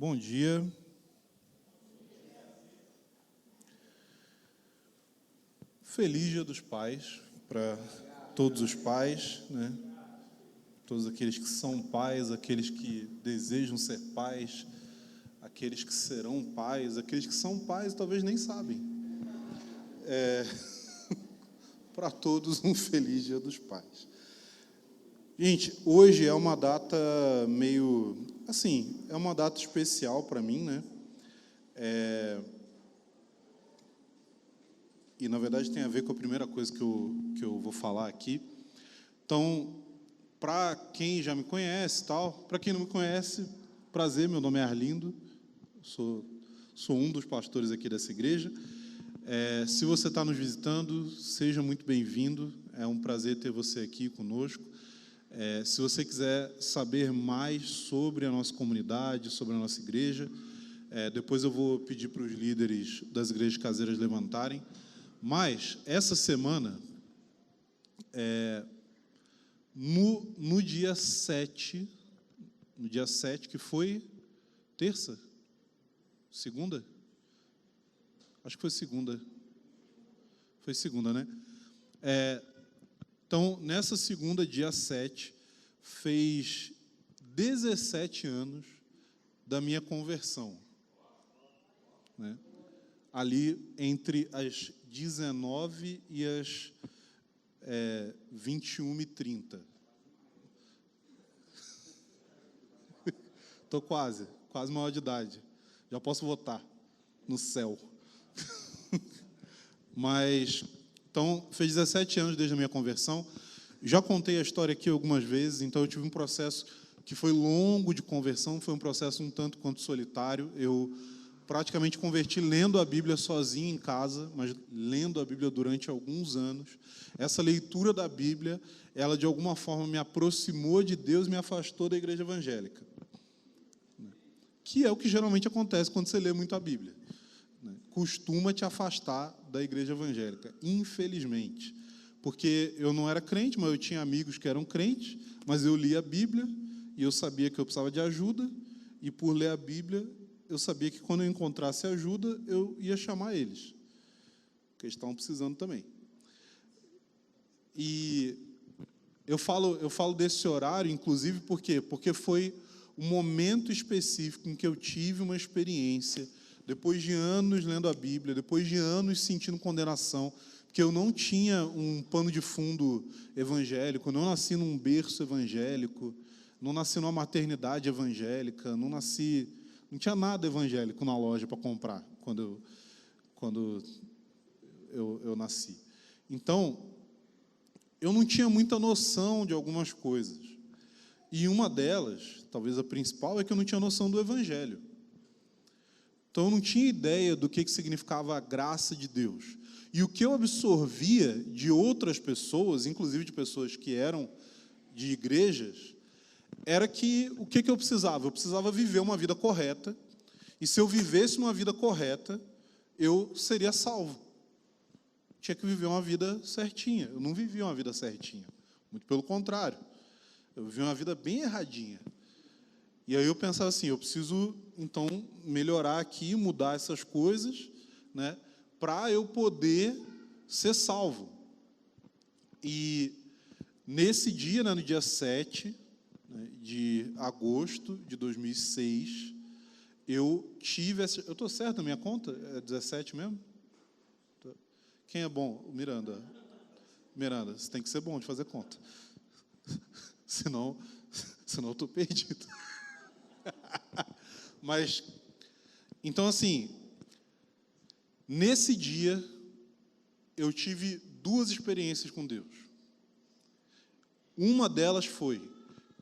Bom dia. Feliz Dia dos Pais para todos os pais, né? Todos aqueles que são pais, aqueles que desejam ser pais, aqueles que serão pais, aqueles que são pais e talvez nem sabem. Para todos, um feliz Dia dos Pais. Gente, hoje é uma data meio, assim, é uma data especial para mim, né? E, na verdade, tem a ver com a primeira coisa que eu vou falar aqui. Então, para quem já me conhece, tal, para quem não me conhece, prazer, meu nome é Arlindo, sou um dos pastores aqui dessa igreja. Se você está nos visitando, seja muito bem-vindo, é um prazer ter você aqui conosco. Se você quiser saber mais sobre a nossa comunidade, sobre a nossa igreja, depois eu vou pedir para os líderes das igrejas caseiras levantarem. Mas, essa semana, no dia 7, que foi terça? Segunda? Acho que foi segunda. Foi segunda, né? Então, nessa segunda, dia 7, fez 17 anos da minha conversão, né? Ali entre as 19 e as 21h30. Estou quase maior de idade. Já posso votar no céu. Mas, então, fez 17 anos desde a minha conversão. Já contei a história aqui algumas vezes, então eu tive um processo que foi longo de conversão, foi um processo um tanto quanto solitário. Eu praticamente converti lendo a Bíblia sozinho em casa, mas lendo a Bíblia durante alguns anos. Essa leitura da Bíblia, ela de alguma forma me aproximou de Deus e me afastou da igreja evangélica. Que é o que geralmente acontece quando você lê muito a Bíblia. Costuma te afastar da igreja evangélica, infelizmente. Porque eu não era crente, mas eu tinha amigos que eram crentes, mas eu lia a Bíblia e eu sabia que eu precisava de ajuda, e por ler a Bíblia, eu sabia que quando eu encontrasse ajuda, eu ia chamar eles, porque eles estavam precisando também. E eu falo desse horário, inclusive, por quê? Porque foi um momento específico em que eu tive uma experiência, depois de anos lendo a Bíblia, depois de anos sentindo condenação, porque eu não tinha um pano de fundo evangélico, eu não nasci num berço evangélico, não nasci numa maternidade evangélica, não tinha nada evangélico na loja para comprar quando eu nasci. Então, eu não tinha muita noção de algumas coisas. E uma delas, talvez a principal, é que eu não tinha noção do Evangelho. Então, eu não tinha ideia do que significava a graça de Deus. E o que eu absorvia de outras pessoas, inclusive de pessoas que eram de igrejas, era que o que eu precisava? Eu precisava viver uma vida correta, e se eu vivesse uma vida correta, eu seria salvo. Tinha que viver uma vida certinha. Eu não vivia uma vida certinha, muito pelo contrário. Eu vivia uma vida bem erradinha. E aí eu pensava assim, eu preciso, então, melhorar aqui, mudar essas coisas, né, para eu poder ser salvo. E nesse dia, né, no dia 7 de agosto de 2006, eu tive essa... Eu estou certo na minha conta? É 17 mesmo? Quem é bom? O Miranda. Miranda, você tem que ser bom de fazer conta. Senão eu estou perdido. Mas, então assim, nesse dia, eu tive duas experiências com Deus. Uma delas foi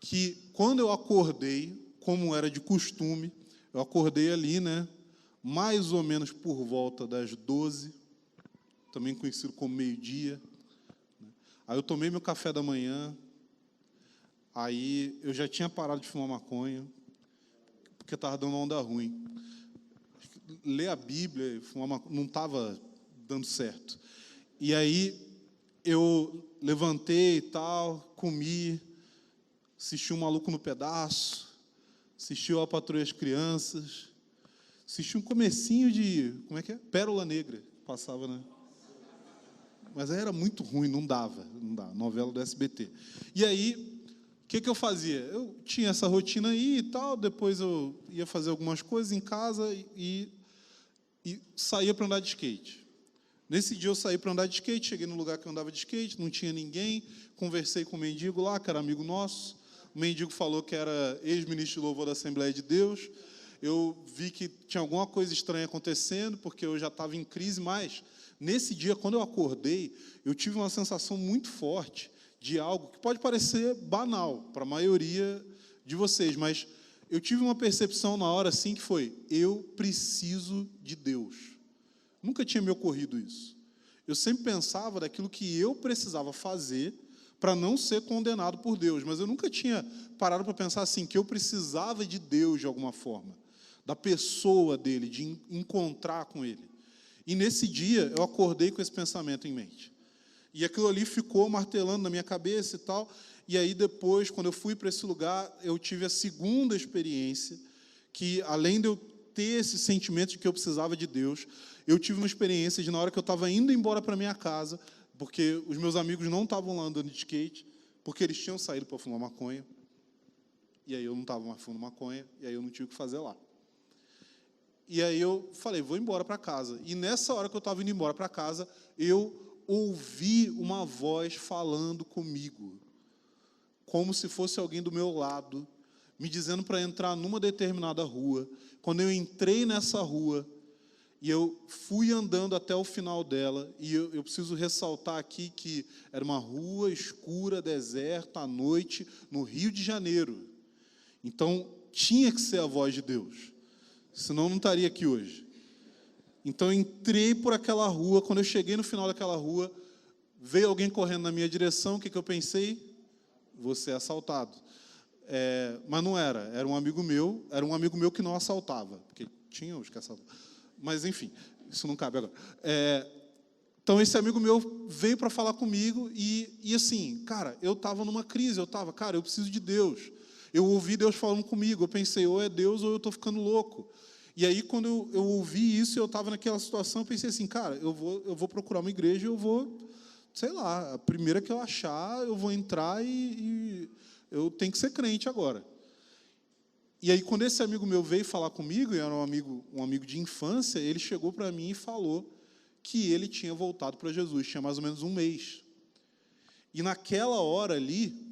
que, quando eu acordei, como era de costume, eu acordei ali, né, mais ou menos por volta das 12, também conhecido como meio-dia. Aí eu tomei meu café da manhã, aí eu já tinha parado de fumar maconha, porque estava dando uma onda ruim. Ler a Bíblia e fumar maconha não estava dando certo. E aí eu levantei e tal, comi, assisti um Maluco no Pedaço, assistiu A Patroa e as Crianças, assisti um comecinho de, como é que é? Pérola Negra, passava, né? Mas aí era muito ruim, não dava, novela do SBT. E aí, o que eu fazia? Eu tinha essa rotina aí e tal, depois eu ia fazer algumas coisas em casa e saía para andar de skate. Nesse dia eu saí para andar de skate, cheguei no lugar que eu andava de skate, não tinha ninguém, conversei com o mendigo lá, que era amigo nosso, o mendigo falou que era ex-ministro de louvor da Assembleia de Deus, eu vi que tinha alguma coisa estranha acontecendo, porque eu já estava em crise, mas nesse dia, quando eu acordei, eu tive uma sensação muito forte de algo que pode parecer banal para a maioria de vocês, mas eu tive uma percepção na hora assim que foi: eu preciso de Deus. Nunca tinha me ocorrido isso. Eu sempre pensava daquilo que eu precisava fazer para não ser condenado por Deus, mas eu nunca tinha parado para pensar assim, que eu precisava de Deus de alguma forma, da pessoa dele, de encontrar com ele. E nesse dia eu acordei com esse pensamento em mente. E aquilo ali ficou martelando na minha cabeça e tal. E aí depois, quando eu fui para esse lugar, eu tive a segunda experiência, que além de eu ter esse sentimento de que eu precisava de Deus, eu tive uma experiência de, na hora que eu estava indo embora para minha casa, porque os meus amigos não estavam lá andando de skate, porque eles tinham saído para fumar maconha, e aí eu não estava mais fumando maconha, e aí eu não tinha o que fazer lá. E aí eu falei, vou embora para casa. E nessa hora que eu estava indo embora para casa, eu ouvi uma voz falando comigo, como se fosse alguém do meu lado, me dizendo para entrar numa determinada rua. Quando eu entrei nessa rua, e eu fui andando até o final dela, e eu preciso ressaltar aqui que era uma rua escura, deserta, à noite, no Rio de Janeiro. Então, tinha que ser a voz de Deus, senão eu não estaria aqui hoje. Então, eu entrei por aquela rua. Quando eu cheguei no final daquela rua, veio alguém correndo na minha direção. O que eu pensei? Vou ser assaltado. Mas não era um amigo meu que não assaltava, porque tinha os que assaltavam. Mas, enfim, isso não cabe agora. Então, esse amigo meu veio para falar comigo e assim, cara, eu estava numa crise, cara, eu preciso de Deus. Eu ouvi Deus falando comigo, eu pensei, ou é Deus ou eu estou ficando louco. E aí, quando eu ouvi isso, eu estava naquela situação, eu pensei assim, cara, eu vou procurar uma igreja, eu vou, sei lá, a primeira que eu achar, eu vou entrar e eu tenho que ser crente agora. E aí, quando esse amigo meu veio falar comigo, e era um amigo de infância, ele chegou para mim e falou que ele tinha voltado para Jesus, tinha mais ou menos um mês. E naquela hora ali,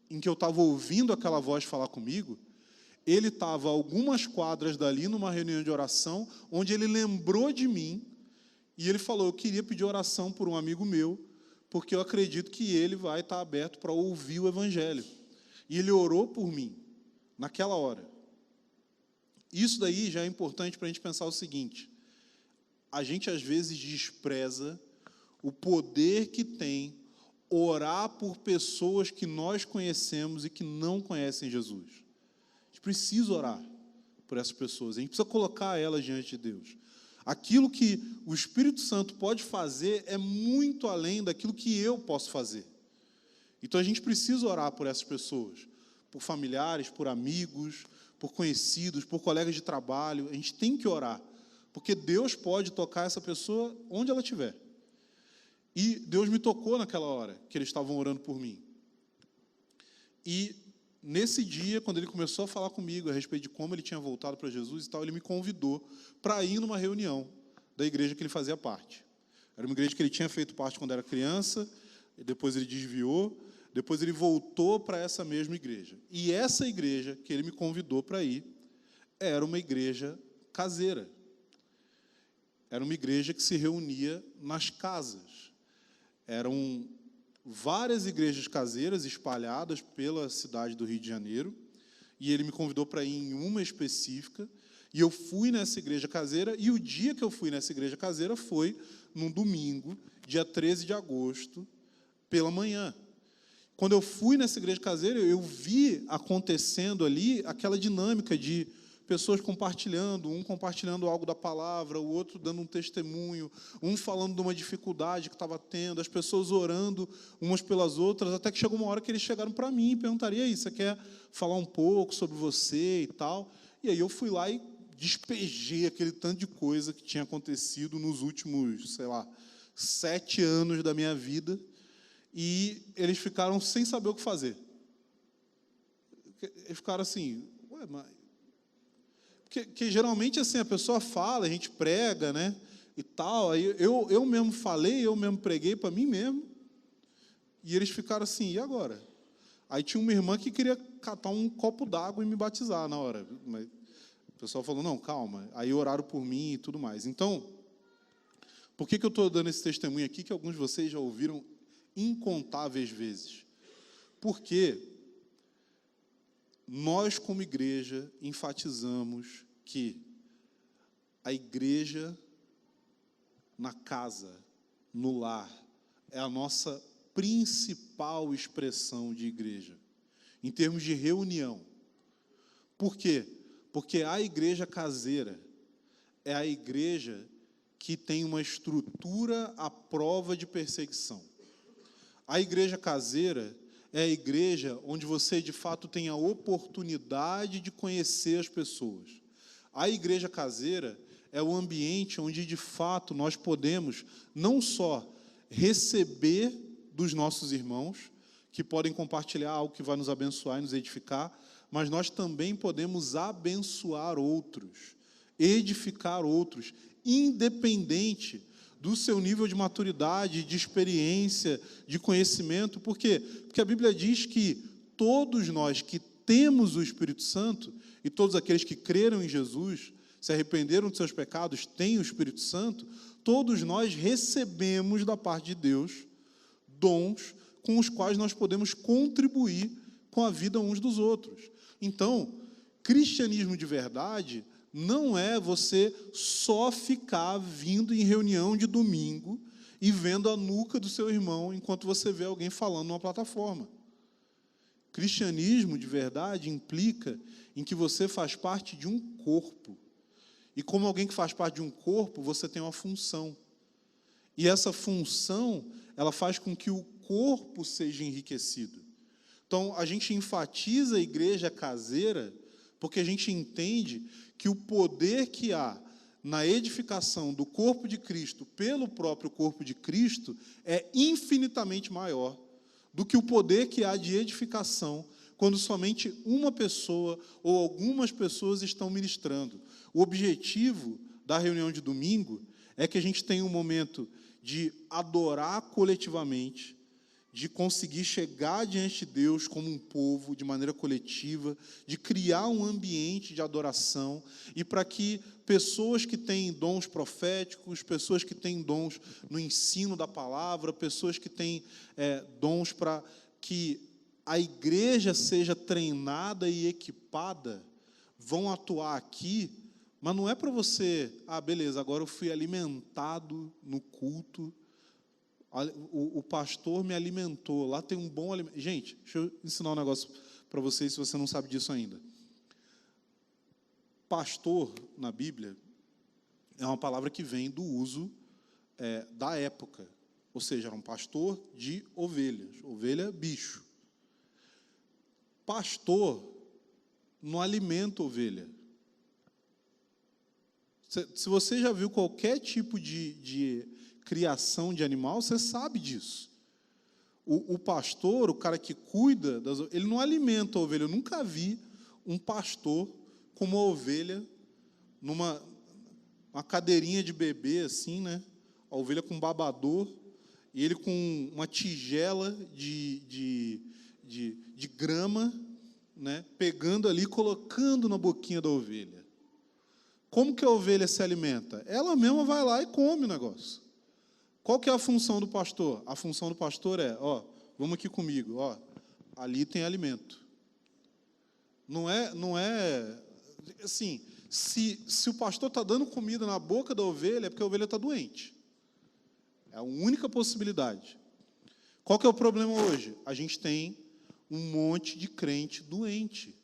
em que eu estava ouvindo aquela voz falar comigo, ele estava a algumas quadras dali, numa reunião de oração, onde ele lembrou de mim, e ele falou, eu queria pedir oração por um amigo meu, porque eu acredito que ele vai estar aberto para ouvir o Evangelho. E ele orou por mim, naquela hora. Isso daí já é importante para a gente pensar o seguinte: a gente às vezes despreza o poder que tem orar por pessoas que nós conhecemos e que não conhecem Jesus. A gente precisa orar por essas pessoas, a gente precisa colocar elas diante de Deus. Aquilo que o Espírito Santo pode fazer é muito além daquilo que eu posso fazer. Então a gente precisa orar por essas pessoas, por familiares, por amigos, por conhecidos, por colegas de trabalho. A gente tem que orar, porque Deus pode tocar essa pessoa onde ela estiver. E Deus me tocou naquela hora que eles estavam orando por mim. E nesse dia, quando ele começou a falar comigo a respeito de como ele tinha voltado para Jesus e tal, ele me convidou para ir numa reunião da igreja que ele fazia parte. Era uma igreja que ele tinha feito parte quando era criança, depois ele desviou, depois ele voltou para essa mesma igreja. E essa igreja que ele me convidou para ir era uma igreja caseira. Era uma igreja que se reunia nas casas. Eram várias igrejas caseiras espalhadas pela cidade do Rio de Janeiro, e ele me convidou para ir em uma específica, e eu fui nessa igreja caseira, e o dia que eu fui nessa igreja caseira foi num domingo, dia 13 de agosto, pela manhã. Quando eu fui nessa igreja caseira, eu vi acontecendo ali aquela dinâmica de pessoas compartilhando, um compartilhando algo da palavra, o outro dando um testemunho, um falando de uma dificuldade que estava tendo, as pessoas orando umas pelas outras, até que chegou uma hora que eles chegaram para mim e perguntaram: e aí, você quer falar um pouco sobre você e tal? E aí eu fui lá e despejei aquele tanto de coisa que tinha acontecido nos últimos, 7 anos da minha vida, e eles ficaram sem saber o que fazer. Eles ficaram assim, ué, mas... Porque geralmente assim, a pessoa fala, a gente prega, né, e tal, aí eu mesmo falei, eu mesmo preguei para mim mesmo, e eles ficaram assim, e agora? Aí tinha uma irmã que queria catar um copo d'água e me batizar na hora, mas o pessoal falou, não, calma, aí oraram por mim e tudo mais. Então, por que eu estou dando esse testemunho aqui, que alguns de vocês já ouviram incontáveis vezes? Porque nós, como igreja, enfatizamos que a igreja na casa, no lar, é a nossa principal expressão de igreja, em termos de reunião. Por quê? Porque a igreja caseira é a igreja que tem uma estrutura à prova de perseguição. A igreja caseira é a igreja onde você, de fato, tem a oportunidade de conhecer as pessoas. A igreja caseira é o ambiente onde, de fato, nós podemos não só receber dos nossos irmãos, que podem compartilhar algo que vai nos abençoar e nos edificar, mas nós também podemos abençoar outros, edificar outros, independente do seu nível de maturidade, de experiência, de conhecimento. Por quê? Porque a Bíblia diz que todos nós que temos o Espírito Santo, e todos aqueles que creram em Jesus, se arrependeram de seus pecados, têm o Espírito Santo, todos nós recebemos da parte de Deus dons com os quais nós podemos contribuir com a vida uns dos outros. Então, cristianismo de verdade não é você só ficar vindo em reunião de domingo e vendo a nuca do seu irmão enquanto você vê alguém falando numa plataforma. Cristianismo de verdade implica em que você faz parte de um corpo. E como alguém que faz parte de um corpo, você tem uma função. E essa função, ela faz com que o corpo seja enriquecido. Então, a gente enfatiza a igreja caseira porque a gente entende que o poder que há na edificação do corpo de Cristo pelo próprio corpo de Cristo é infinitamente maior do que o poder que há de edificação quando somente uma pessoa ou algumas pessoas estão ministrando. O objetivo da reunião de domingo é que a gente tenha um momento de adorar coletivamente, de conseguir chegar diante de Deus como um povo, de maneira coletiva, de criar um ambiente de adoração, e para que pessoas que têm dons proféticos, pessoas que têm dons no ensino da palavra, pessoas que têm dons para que a igreja seja treinada e equipada, vão atuar aqui, mas não é para você, beleza, agora eu fui alimentado no culto, o pastor me alimentou, lá tem um bom alimento. Gente, deixa eu ensinar um negócio para vocês, se você não sabe disso ainda. Pastor, na Bíblia, é uma palavra que vem do uso da época. Ou seja, era um pastor de ovelhas. Ovelha, bicho. Pastor não alimenta ovelha. Se você já viu qualquer tipo de criação de animal, você sabe disso. O pastor, o cara que cuida das ovelhas, ele não alimenta a ovelha. Eu nunca vi um pastor com uma ovelha numa cadeirinha de bebê, assim, né? A ovelha com babador, e ele com uma tigela de grama, né? Pegando ali e colocando na boquinha da ovelha. Como que a ovelha se alimenta? Ela mesma vai lá e come o negócio. Qual que é a função do pastor? A função do pastor é, vamos aqui comigo, ali tem alimento. Não é assim, se o pastor está dando comida na boca da ovelha, é porque a ovelha está doente. É a única possibilidade. Qual que é o problema hoje? A gente tem um monte de crente doente.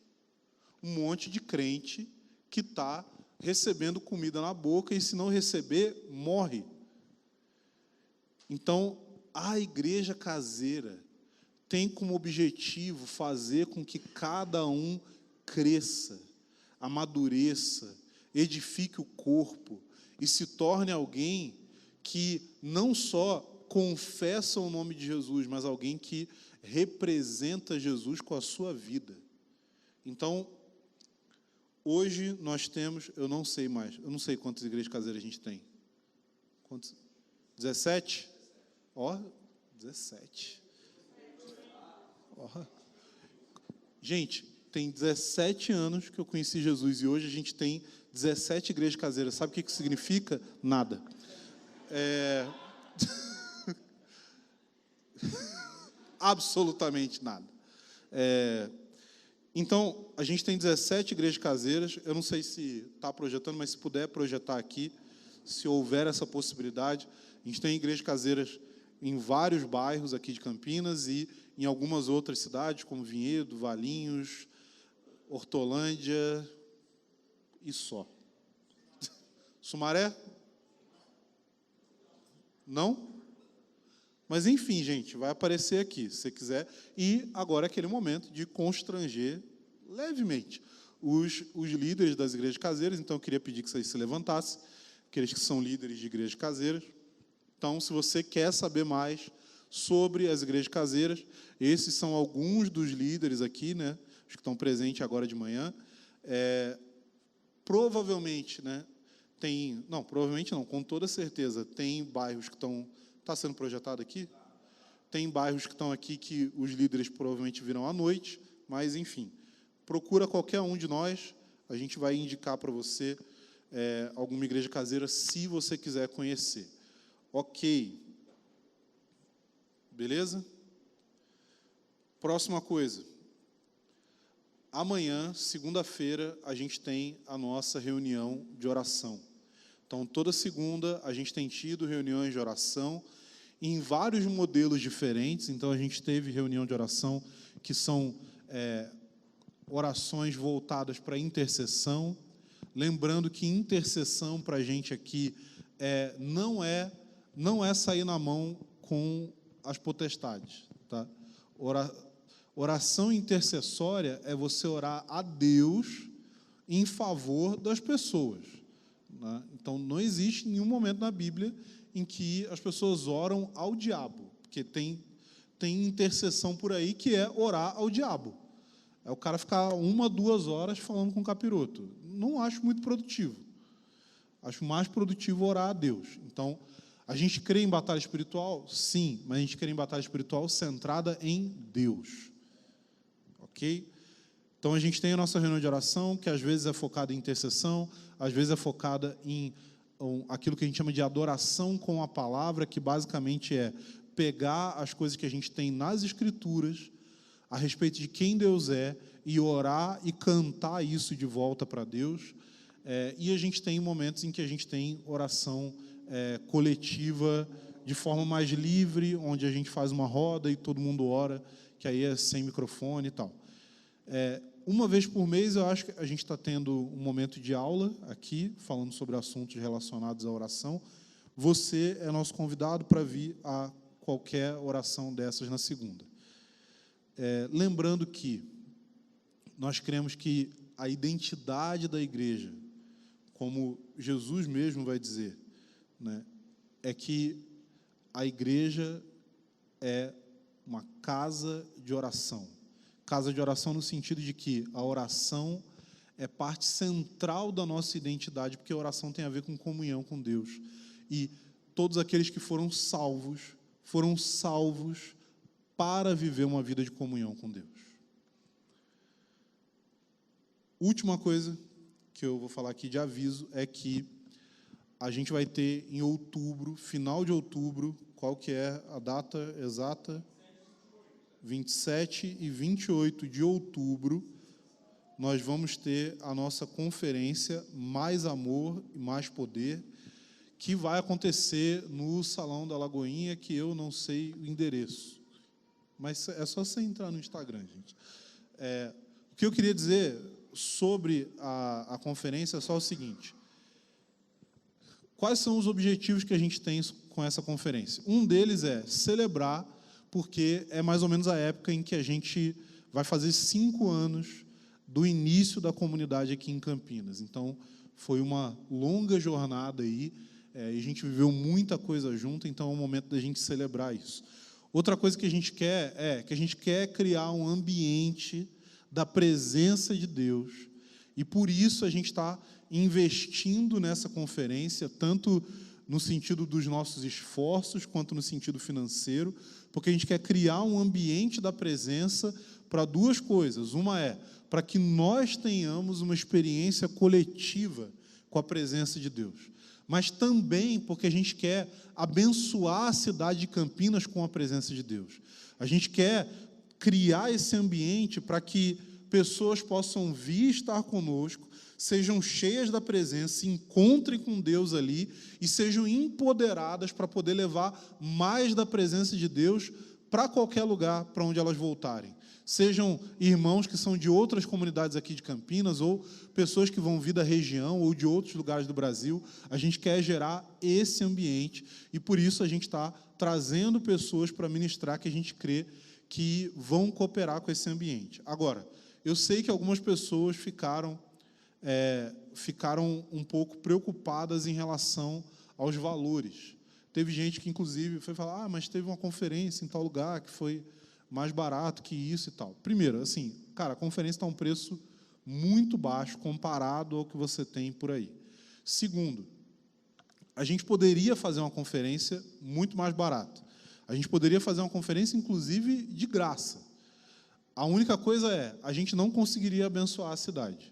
Um monte de crente que está recebendo comida na boca e, se não receber, morre. Então, a igreja caseira tem como objetivo fazer com que cada um cresça, amadureça, edifique o corpo e se torne alguém que não só confessa o nome de Jesus, mas alguém que representa Jesus com a sua vida. Então, hoje nós temos, eu não sei quantas igrejas caseiras a gente tem. Quantos? 17? Ó, 17. Ó. Gente, tem 17 anos que eu conheci Jesus e hoje a gente tem 17 igrejas caseiras. Sabe o que isso significa? Nada. Absolutamente nada. Então, a gente tem 17 igrejas caseiras. Eu não sei se está projetando, mas se puder projetar aqui, se houver essa possibilidade. A gente tem igrejas caseiras em vários bairros aqui de Campinas e em algumas outras cidades, como Vinhedo, Valinhos, Hortolândia e só. Sumaré? Não? Mas, enfim, gente, vai aparecer aqui, se você quiser. E agora é aquele momento de constranger levemente os líderes das igrejas caseiras. Então, eu queria pedir que vocês se levantassem, aqueles que são líderes de igrejas caseiras. Então, se você quer saber mais sobre as igrejas caseiras, esses são alguns dos líderes aqui, né, os que estão presentes agora de manhã. Provavelmente, né, provavelmente não, com toda certeza, tem bairros que estão... Está sendo projetado aqui? Tem bairros que estão aqui que os líderes provavelmente virão à noite, mas, enfim, procura qualquer um de nós, a gente vai indicar para você alguma igreja caseira, se você quiser conhecer. Ok. Beleza? Próxima coisa. Amanhã, segunda-feira, a gente tem a nossa reunião de oração. Então, toda segunda, a gente tem tido reuniões de oração em vários modelos diferentes. Então, a gente teve reunião de oração que são orações voltadas para intercessão. Lembrando que intercessão para a gente aqui não é sair na mão com as potestades. Tá? Oração intercessória é você orar a Deus em favor das pessoas. Né? Então, não existe nenhum momento na Bíblia em que as pessoas oram ao diabo, porque tem intercessão por aí que é orar ao diabo. É o cara ficar 1, 2 horas falando com o capiroto. Não acho muito produtivo. Acho mais produtivo orar a Deus. Então, a gente crê em batalha espiritual? Sim, mas a gente crê em batalha espiritual centrada em Deus. Ok? Então, a gente tem a nossa reunião de oração, que às vezes é focada em intercessão, às vezes é focada em aquilo que a gente chama de adoração com a palavra, que basicamente é pegar as coisas que a gente tem nas Escrituras, a respeito de quem Deus é, e orar e cantar isso de volta para Deus. E a gente tem momentos em que a gente tem oração coletiva, de forma mais livre, onde a gente faz uma roda e todo mundo ora, que aí é sem microfone e tal. Uma vez por mês, eu acho que a gente está tendo um momento de aula aqui, falando sobre assuntos relacionados à oração. Você é nosso convidado para vir a qualquer oração dessas na segunda. Lembrando que nós cremos que a identidade da igreja, como Jesus mesmo vai dizer, né, é que a igreja é uma casa de oração. Casa de oração no sentido de que a oração é parte central da nossa identidade, porque a oração tem a ver com comunhão com Deus. E todos aqueles que foram salvos para viver uma vida de comunhão com Deus. Última coisa que eu vou falar aqui de aviso é que a gente vai ter em outubro, final de outubro, qual que é a data exata? 27 e 28 de outubro, nós vamos ter a nossa conferência Mais Amor e Mais Poder, que vai acontecer no Salão da Lagoinha, que eu não sei o endereço. Mas é só você entrar no Instagram, gente. O que eu queria dizer sobre a conferência é só o seguinte: quais são os objetivos que a gente tem com essa conferência? Um deles é celebrar, porque é mais ou menos a época em que a gente vai fazer 5 anos do início da comunidade aqui em Campinas. Então, foi uma longa jornada aí, e a gente viveu muita coisa junto, então é o momento da gente celebrar isso. Outra coisa que a gente quer criar um ambiente da presença de Deus, e por isso a gente está investindo nessa conferência, tanto no sentido dos nossos esforços, quanto no sentido financeiro, porque a gente quer criar um ambiente da presença para 2 coisas. Uma é para que nós tenhamos uma experiência coletiva com a presença de Deus, mas também porque a gente quer abençoar a cidade de Campinas com a presença de Deus. A gente quer criar esse ambiente para que pessoas possam vir estar conosco, sejam cheias da presença, se encontrem com Deus ali e sejam empoderadas para poder levar mais da presença de Deus para qualquer lugar para onde elas voltarem. Sejam irmãos que são de outras comunidades aqui de Campinas ou pessoas que vão vir da região ou de outros lugares do Brasil. A gente quer gerar esse ambiente e, por isso, a gente está trazendo pessoas para ministrar que a gente crê que vão cooperar com esse ambiente. Agora, eu sei que algumas pessoas ficaram um pouco preocupadas em relação aos valores. Teve gente que, inclusive, foi falar, mas teve uma conferência em tal lugar que foi mais barato que isso e tal. Primeiro, assim, cara, a conferência está a um preço muito baixo comparado ao que você tem por aí. Segundo, a gente poderia fazer uma conferência muito mais barata. A gente poderia fazer uma conferência, inclusive, de graça. A única coisa é, a gente não conseguiria abençoar a cidade.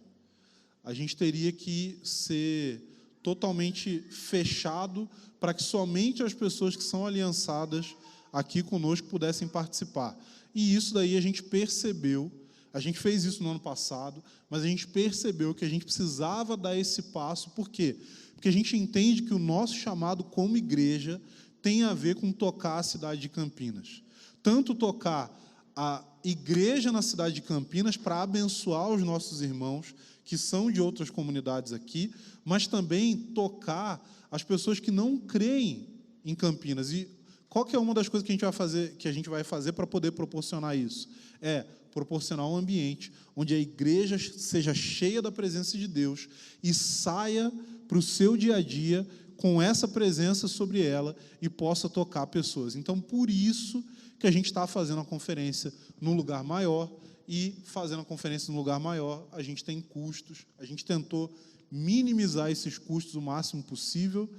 A gente teria que ser totalmente fechado para que somente as pessoas que são aliançadas aqui conosco pudessem participar. E isso daí a gente percebeu, a gente fez isso no ano passado, mas a gente percebeu que a gente precisava dar esse passo. Por quê? Porque a gente entende que o nosso chamado como igreja tem a ver com tocar a cidade de Campinas. Tanto tocar a igreja na cidade de Campinas para abençoar os nossos irmãos que são de outras comunidades aqui, mas também tocar as pessoas que não creem em Campinas. E qual que é uma das coisas que a gente vai fazer para poder proporcionar isso? É proporcionar um ambiente onde a igreja seja cheia da presença de Deus e saia para o seu dia a dia com essa presença sobre ela e possa tocar pessoas. Então, por isso que a gente está fazendo a conferência num lugar maior, e fazendo a conferência num lugar maior, a gente tem custos, a gente tentou minimizar esses custos o máximo possível,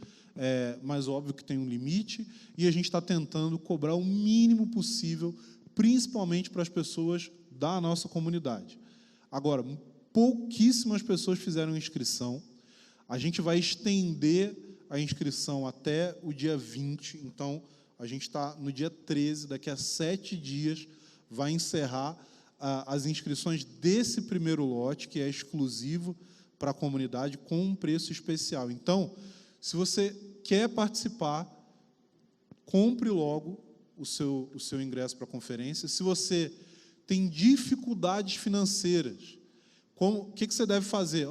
mas óbvio que tem um limite, e a gente está tentando cobrar o mínimo possível, principalmente para as pessoas da nossa comunidade. Agora, pouquíssimas pessoas fizeram inscrição, a gente vai estender a inscrição até o dia 20, então a gente está no dia 13, daqui a 7 dias, vai encerrar as inscrições desse primeiro lote, que é exclusivo para a comunidade, com um preço especial. Então, se você quer participar, compre logo o seu ingresso para a conferência. Se você tem dificuldades financeiras, o que você deve fazer?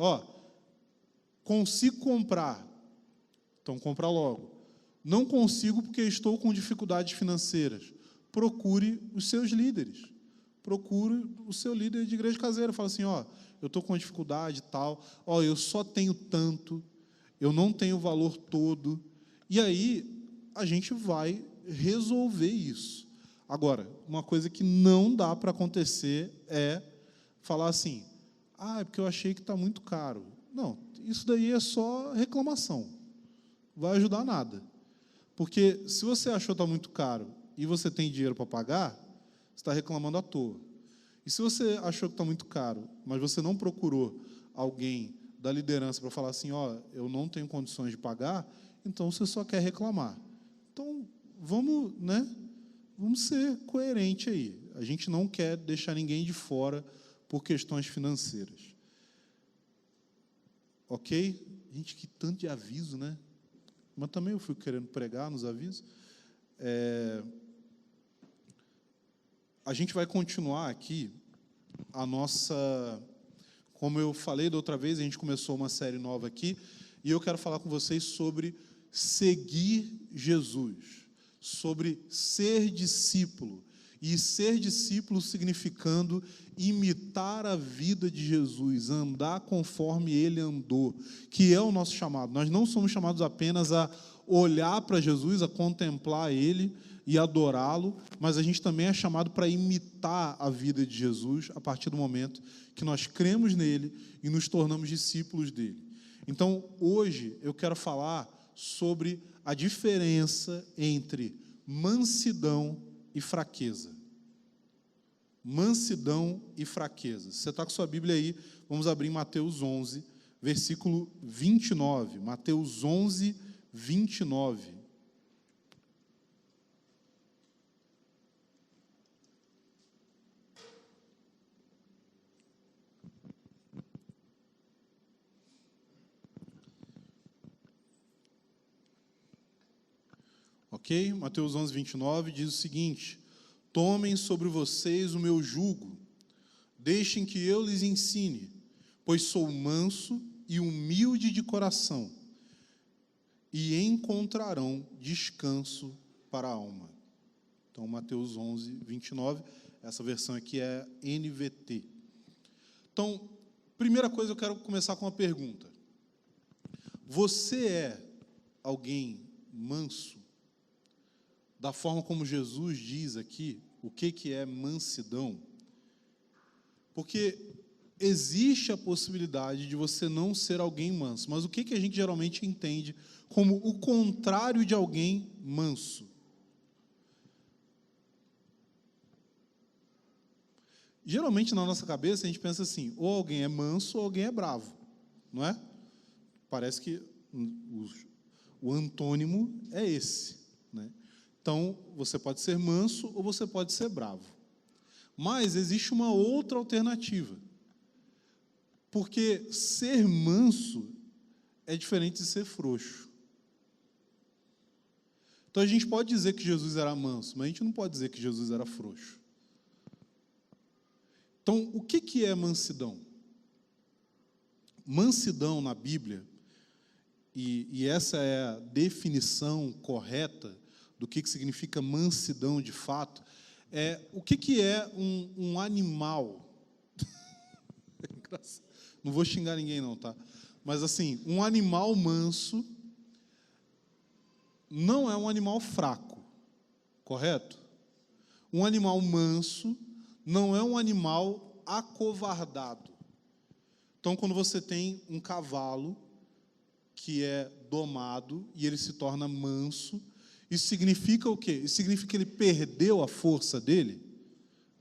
Consigo comprar, então compra logo. Não consigo porque estou com dificuldades financeiras. Procure os seus líderes. Procure o seu líder de igreja caseira. Fala assim, eu estou com dificuldade e tal, eu só tenho tanto, eu não tenho o valor todo. E aí, a gente vai resolver isso. Agora, uma coisa que não dá para acontecer é falar assim, é porque eu achei que está muito caro. Não, isso daí é só reclamação. Não vai ajudar nada. Porque se você achou que está muito caro e você tem dinheiro para pagar, você está reclamando à toa. E se você achou que está muito caro, mas você não procurou alguém da liderança para falar assim, eu não tenho condições de pagar, então você só quer reclamar. Então, vamos ser coerentes aí. A gente não quer deixar ninguém de fora por questões financeiras. Ok? Gente, que tanto de aviso, né? Mas também eu fui querendo pregar nos avisos. A gente vai continuar aqui a nossa Como eu falei da outra vez, a gente começou uma série nova aqui, e eu quero falar com vocês sobre seguir Jesus, sobre ser discípulo. E ser discípulo significando imitar a vida de Jesus, andar conforme Ele andou, que é o nosso chamado. Nós não somos chamados apenas a olhar para Jesus, a contemplar Ele e adorá-lo, mas a gente também é chamado para imitar a vida de Jesus a partir do momento que nós cremos nele e nos tornamos discípulos dele. Então, hoje, eu quero falar sobre a diferença entre mansidão e fraqueza. Mansidão e fraqueza. Se você está com sua Bíblia aí, vamos abrir em Mateus 11, versículo 29. Mateus 11, 29. Ok? Mateus 11, 29 diz o seguinte: tomem sobre vocês o meu jugo, deixem que eu lhes ensine, pois sou manso e humilde de coração, e encontrarão descanso para a alma. Então, Mateus 11, 29, essa versão aqui é NVT. Então, primeira coisa, eu quero começar com uma pergunta. Você é alguém manso? Da forma como Jesus diz aqui, o que é mansidão? Porque existe a possibilidade de você não ser alguém manso, mas o que a gente geralmente entende como o contrário de alguém manso? Geralmente, na nossa cabeça, a gente pensa assim, ou alguém é manso ou alguém é bravo, não é? Parece que o antônimo é esse, né? Então, você pode ser manso ou você pode ser bravo. Mas existe uma outra alternativa. Porque ser manso é diferente de ser frouxo. Então, a gente pode dizer que Jesus era manso, mas a gente não pode dizer que Jesus era frouxo. Então, o que é mansidão? Mansidão na Bíblia, e essa é a definição correta do que significa mansidão de fato, o que é um animal? Não vou xingar ninguém não, tá? Mas assim, um animal manso não é um animal fraco, correto? Um animal manso não é um animal acovardado. Então, quando você tem um cavalo que é domado e ele se torna manso, isso significa o quê? Isso significa que ele perdeu a força dele?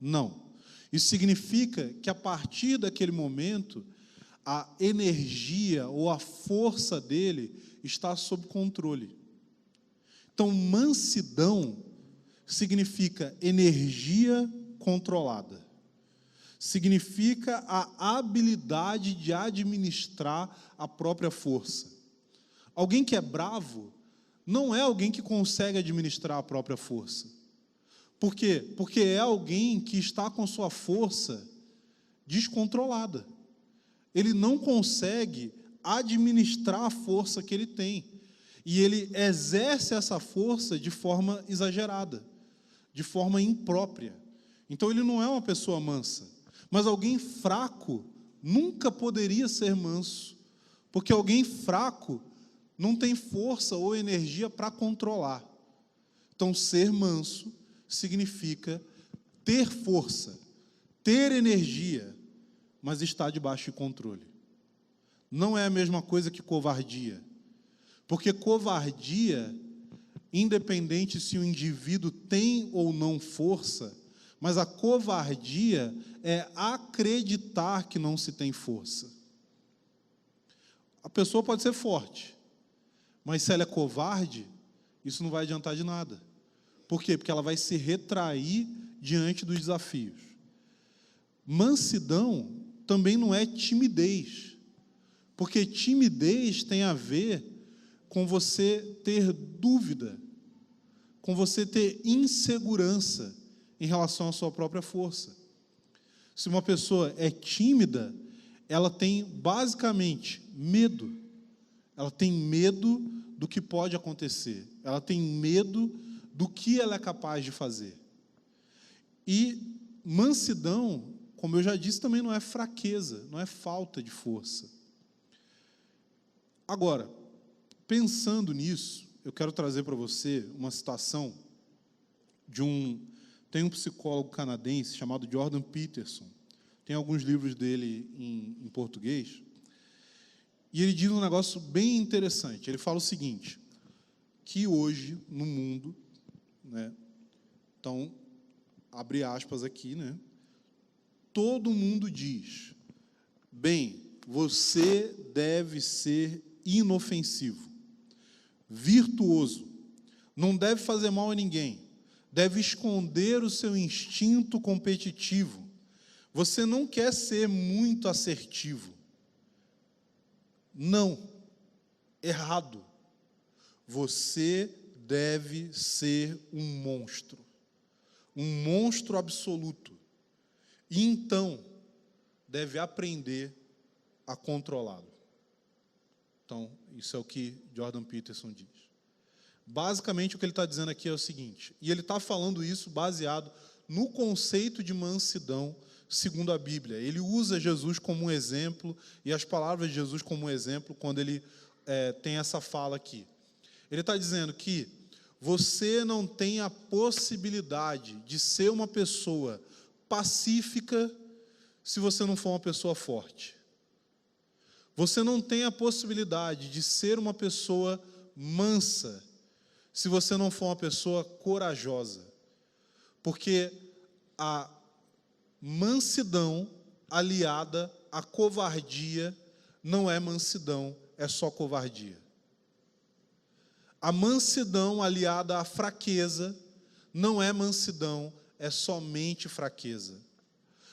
Não. Isso significa que, a partir daquele momento, a energia ou a força dele está sob controle. Então, mansidão significa energia controlada. Significa a habilidade de administrar a própria força. Alguém que é bravo não é alguém que consegue administrar a própria força. Por quê? Porque é alguém que está com sua força descontrolada. Ele não consegue administrar a força que ele tem. E ele exerce essa força de forma exagerada, de forma imprópria. Então ele não é uma pessoa mansa. Mas alguém fraco nunca poderia ser manso, porque alguém fraco não tem força ou energia para controlar. Então, ser manso significa ter força, ter energia, mas estar debaixo de controle. Não é a mesma coisa que covardia. Porque covardia, independente se o indivíduo tem ou não força, mas a covardia é acreditar que não se tem força. A pessoa pode ser forte, mas se ela é covarde, isso não vai adiantar de nada. Por quê? Porque ela vai se retrair diante dos desafios. Mansidão também não é timidez, porque timidez tem a ver com você ter dúvida, com você ter insegurança em relação à sua própria força. Se uma pessoa é tímida, ela tem basicamente medo. Ela tem medo do que pode acontecer. Ela tem medo do que ela é capaz de fazer. E mansidão, como eu já disse, também não é fraqueza, não é falta de força. Agora, pensando nisso, eu quero trazer para você uma citação tem um psicólogo canadense chamado Jordan Peterson. Tem alguns livros dele em português. E ele diz um negócio bem interessante. Ele fala o seguinte, que hoje, no mundo, né, então, abre aspas aqui, né, todo mundo diz, bem, você deve ser inofensivo, virtuoso, não deve fazer mal a ninguém, deve esconder o seu instinto competitivo, você não quer ser muito assertivo. Não, errado. Você deve ser um monstro absoluto. E então, deve aprender a controlá-lo. Então, isso é o que Jordan Peterson diz. Basicamente, o que ele está dizendo aqui é o seguinte, e ele está falando isso baseado no conceito de mansidão, segundo a Bíblia. Ele usa Jesus como um exemplo, e as palavras de Jesus como um exemplo, quando ele tem essa fala aqui. Ele está dizendo que você não tem a possibilidade de ser uma pessoa pacífica se você não for uma pessoa forte. Você não tem a possibilidade de ser uma pessoa mansa se você não for uma pessoa corajosa. Porque a mansidão aliada à covardia não é mansidão, é só covardia. A mansidão aliada à fraqueza não é mansidão, é somente fraqueza.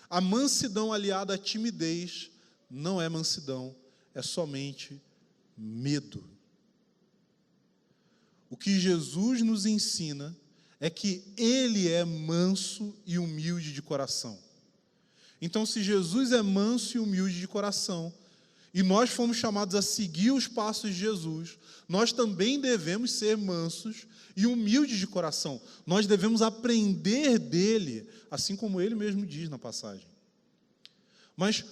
A mansidão aliada à timidez não é mansidão, é somente medo. O que Jesus nos ensina é que Ele é manso e humilde de coração. Então, se Jesus é manso e humilde de coração, e nós fomos chamados a seguir os passos de Jesus, nós também devemos ser mansos e humildes de coração. Nós devemos aprender dele, assim como ele mesmo diz na passagem. Mas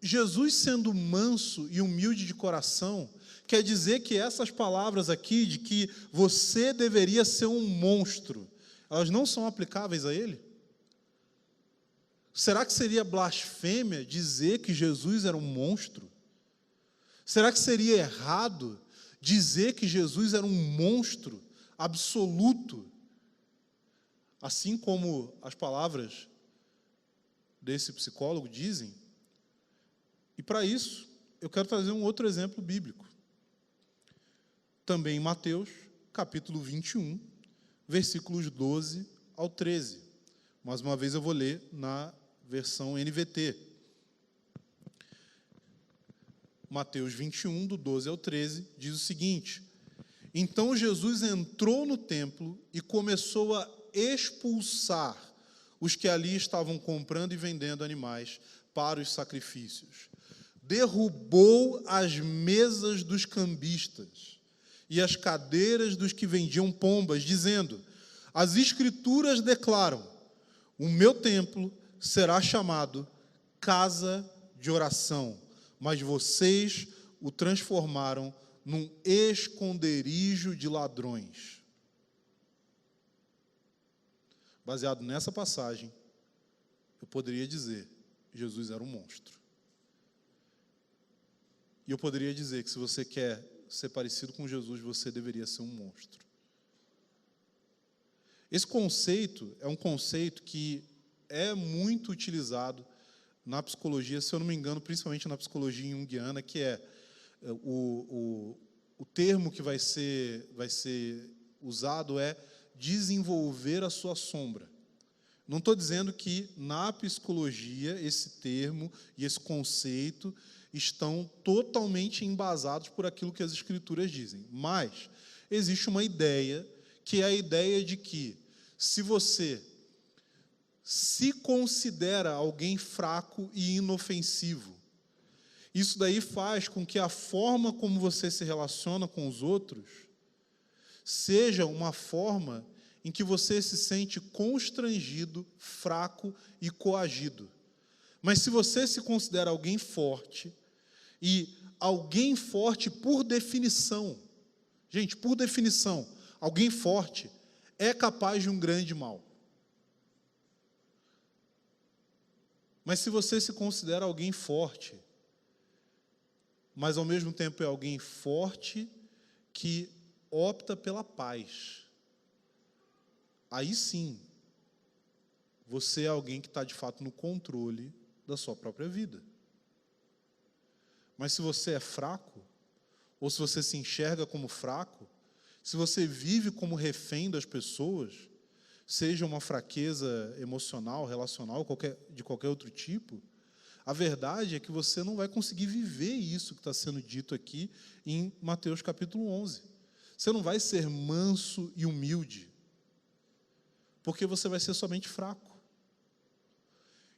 Jesus sendo manso e humilde de coração, quer dizer que essas palavras aqui, de que você deveria ser um monstro, elas não são aplicáveis a ele? Será que seria blasfêmia dizer que Jesus era um monstro? Será que seria errado dizer que Jesus era um monstro absoluto? Assim como as palavras desse psicólogo dizem? E para isso, eu quero trazer um outro exemplo bíblico. Também em Mateus, capítulo 21, versículos 12 ao 13. Mais uma vez eu vou ler na versão NVT. Mateus 21, do 12 ao 13, diz o seguinte: então Jesus entrou no templo e começou a expulsar os que ali estavam comprando e vendendo animais para os sacrifícios. Derrubou as mesas dos cambistas e as cadeiras dos que vendiam pombas, dizendo: as Escrituras declaram, o meu templo será chamado casa de oração, mas vocês o transformaram num esconderijo de ladrões. Baseado nessa passagem, eu poderia dizer que Jesus era um monstro. E eu poderia dizer que se você quer ser parecido com Jesus, você deveria ser um monstro. Esse conceito é um conceito que é muito utilizado na psicologia, se eu não me engano, principalmente na psicologia junguiana, que é o termo que vai ser usado é desenvolver a sua sombra. Não estou dizendo que na psicologia esse termo e esse conceito estão totalmente embasados por aquilo que as Escrituras dizem, mas existe uma ideia, que é a ideia de que se você se considera alguém fraco e inofensivo, Isso daí faz com que a forma como você se relaciona com os outros seja uma forma em que você se sente constrangido, fraco e coagido. Mas se você se considera alguém forte, e alguém forte por definição, gente, por definição, alguém forte é capaz de um grande mal. Mas se você se considera alguém forte, mas ao mesmo tempo é alguém forte que opta pela paz, aí sim, você é alguém que está de fato no controle da sua própria vida. Mas se você é fraco, ou se você se enxerga como fraco, se você vive como refém das pessoas, seja uma fraqueza emocional, relacional, de qualquer outro tipo, a verdade é que você não vai conseguir viver isso que está sendo dito aqui em Mateus capítulo 11. Você não vai ser manso e humilde, porque você vai ser somente fraco.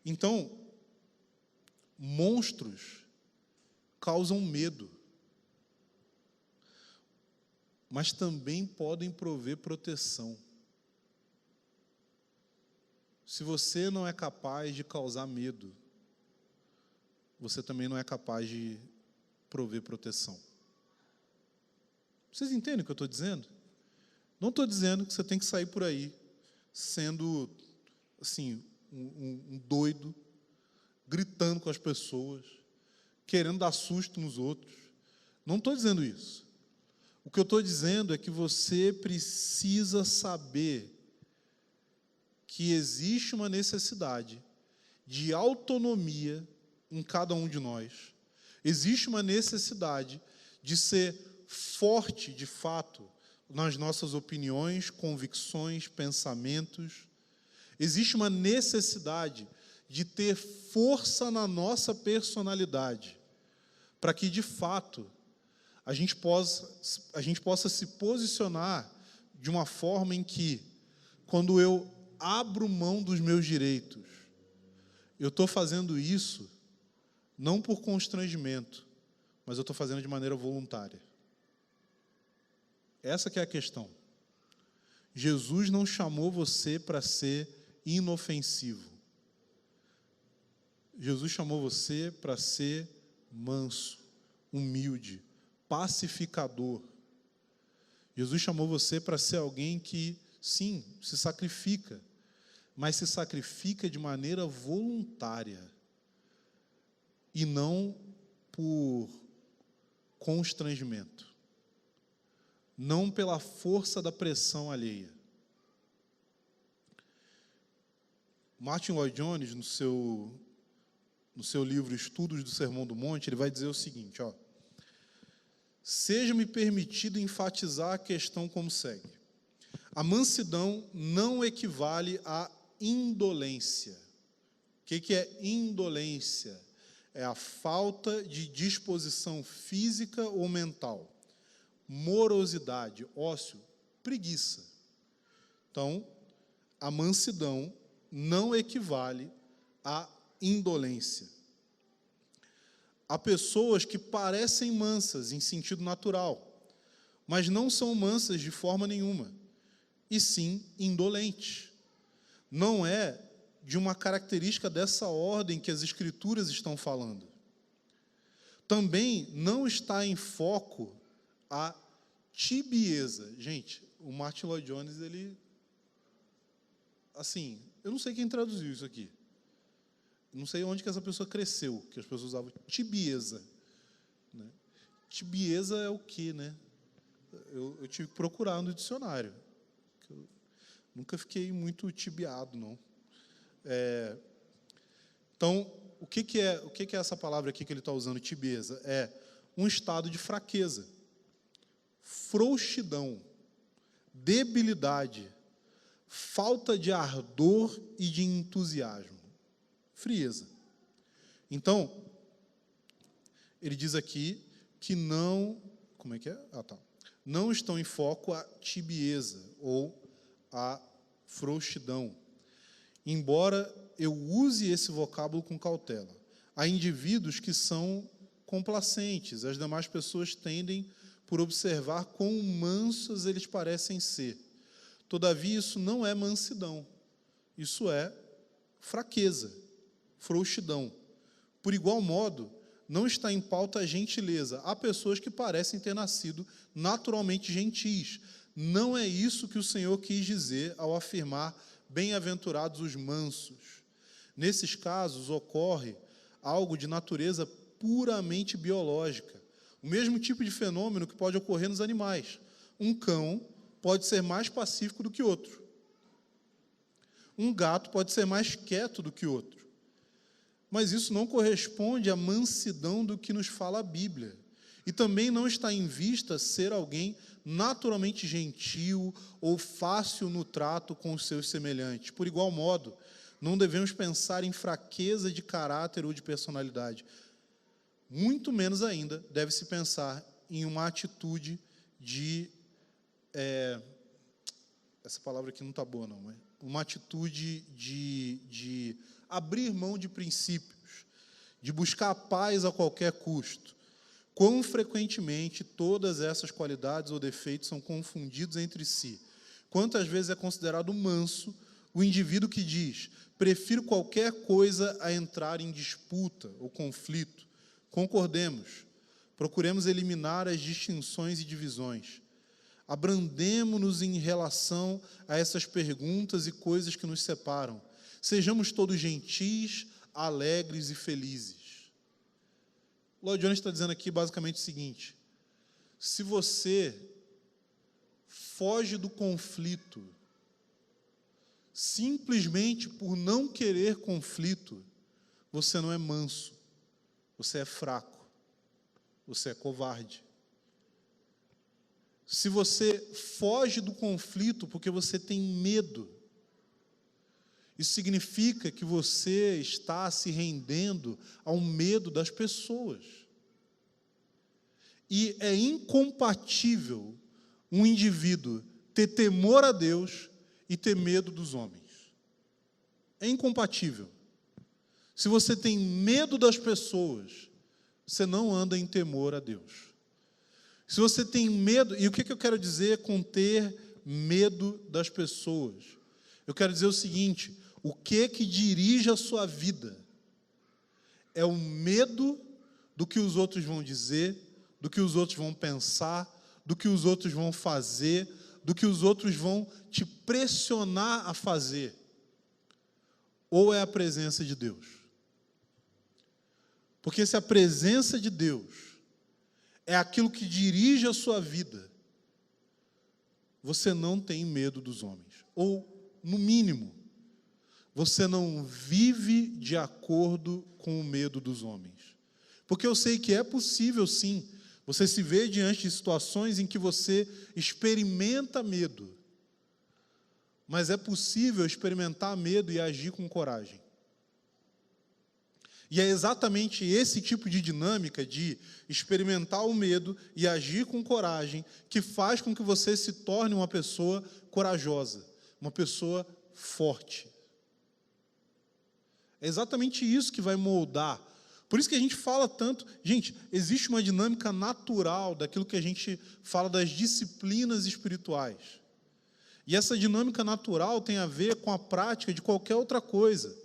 Então, monstros causam medo, mas também podem prover proteção. Se você não é capaz de causar medo, você também não é capaz de prover proteção. Vocês entendem o que eu estou dizendo? Não estou dizendo que você tem que sair por aí sendo assim, um doido, gritando com as pessoas, querendo dar susto nos outros. Não estou dizendo isso. O que eu estou dizendo é que você precisa saber que existe uma necessidade de autonomia em cada um de nós. Existe uma necessidade de ser forte, de fato, nas nossas opiniões, convicções, pensamentos. Existe uma necessidade de ter força na nossa personalidade, para que, de fato, a gente possa se posicionar de uma forma em que, quando eu abro mão dos meus direitos, eu estou fazendo isso não por constrangimento, mas eu estou fazendo de maneira voluntária. Essa que é a questão. Jesus não chamou você para ser inofensivo. Jesus chamou você para ser manso, humilde, pacificador. Jesus chamou você para ser alguém que, sim, se sacrifica, mas se sacrifica de maneira voluntária e não por constrangimento, não pela força da pressão alheia. Martin Lloyd-Jones, no seu livro Estudos do Sermão do Monte, ele vai dizer o seguinte, ó: seja-me permitido enfatizar a questão como segue. A mansidão não equivale à indolência. O que é indolência? É a falta de disposição física ou mental. Morosidade, ócio, preguiça. Então, a mansidão não equivale à indolência. Há pessoas que parecem mansas em sentido natural, mas não são mansas de forma nenhuma, e sim indolentes. Não é de uma característica dessa ordem que as Escrituras estão falando. Também não está em foco a tibieza. Gente, o Martin Lloyd-Jones, ele, assim, eu não sei quem traduziu isso aqui. Não sei onde que essa pessoa cresceu, que as pessoas usavam tibieza. Né? Tibieza é o quê, né? Eu tive que procurar no dicionário. Eu nunca fiquei muito tibiado, não. Então, o que é essa palavra aqui que ele está usando, tibieza? É um estado de fraqueza, frouxidão, debilidade, falta de ardor e de entusiasmo. Frieza. Então, ele diz aqui que não... Como é que é? Não estão em foco a tibieza ou a frouxidão. Embora eu use esse vocábulo com cautela. Há indivíduos que são complacentes. As demais pessoas tendem por observar quão mansos eles parecem ser. Todavia, isso não é mansidão. Isso é fraqueza, frouxidão. Por igual modo, não está em pauta a gentileza. Há pessoas que parecem ter nascido naturalmente gentis. Não é isso que o Senhor quis dizer ao afirmar bem-aventurados os mansos. Nesses casos, ocorre algo de natureza puramente biológica. O mesmo tipo de fenômeno que pode ocorrer nos animais. Um cão pode ser mais pacífico do que outro. Um gato pode ser mais quieto do que outro. Mas isso não corresponde à mansidão do que nos fala a Bíblia. E também não está em vista ser alguém naturalmente gentil ou fácil no trato com os seus semelhantes. Por igual modo, não devemos pensar em fraqueza de caráter ou de personalidade. Muito menos ainda deve-se pensar em uma atitude de... essa palavra aqui não está boa, não. Uma atitude de abrir mão de princípios, de buscar a paz a qualquer custo. Quão frequentemente todas essas qualidades ou defeitos são confundidos entre si. Quantas vezes é considerado manso o indivíduo que diz: prefiro qualquer coisa a entrar em disputa ou conflito. Concordemos, procuremos eliminar as distinções e divisões. Abrandemo-nos em relação a essas perguntas e coisas que nos separam. Sejamos todos gentis, alegres e felizes. Lloyd Jones está dizendo aqui basicamente o seguinte: se você foge do conflito simplesmente por não querer conflito, você não é manso, você é fraco, você é covarde. Se você foge do conflito porque você tem medo, isso significa que você está se rendendo ao medo das pessoas. E é incompatível um indivíduo ter temor a Deus e ter medo dos homens. É incompatível. Se você tem medo das pessoas, você não anda em temor a Deus. Se você tem medo... E o que eu quero dizer com ter medo das pessoas? Eu quero dizer o seguinte: o que dirige a sua vida é o medo do que os outros vão dizer, do que os outros vão pensar, do que os outros vão fazer, do que os outros vão te pressionar a fazer. Ou é a presença de Deus? Porque se a presença de Deus é aquilo que dirige a sua vida, você não tem medo dos homens. Ou, no mínimo, você não vive de acordo com o medo dos homens. Porque eu sei que é possível, sim, você se vê diante de situações em que você experimenta medo. Mas é possível experimentar medo e agir com coragem. E é exatamente esse tipo de dinâmica de experimentar o medo e agir com coragem que faz com que você se torne uma pessoa corajosa, uma pessoa forte. É exatamente isso que vai moldar. Por isso que a gente fala tanto... Gente, existe uma dinâmica natural daquilo que a gente fala das disciplinas espirituais. E essa dinâmica natural tem a ver com a prática de qualquer outra coisa.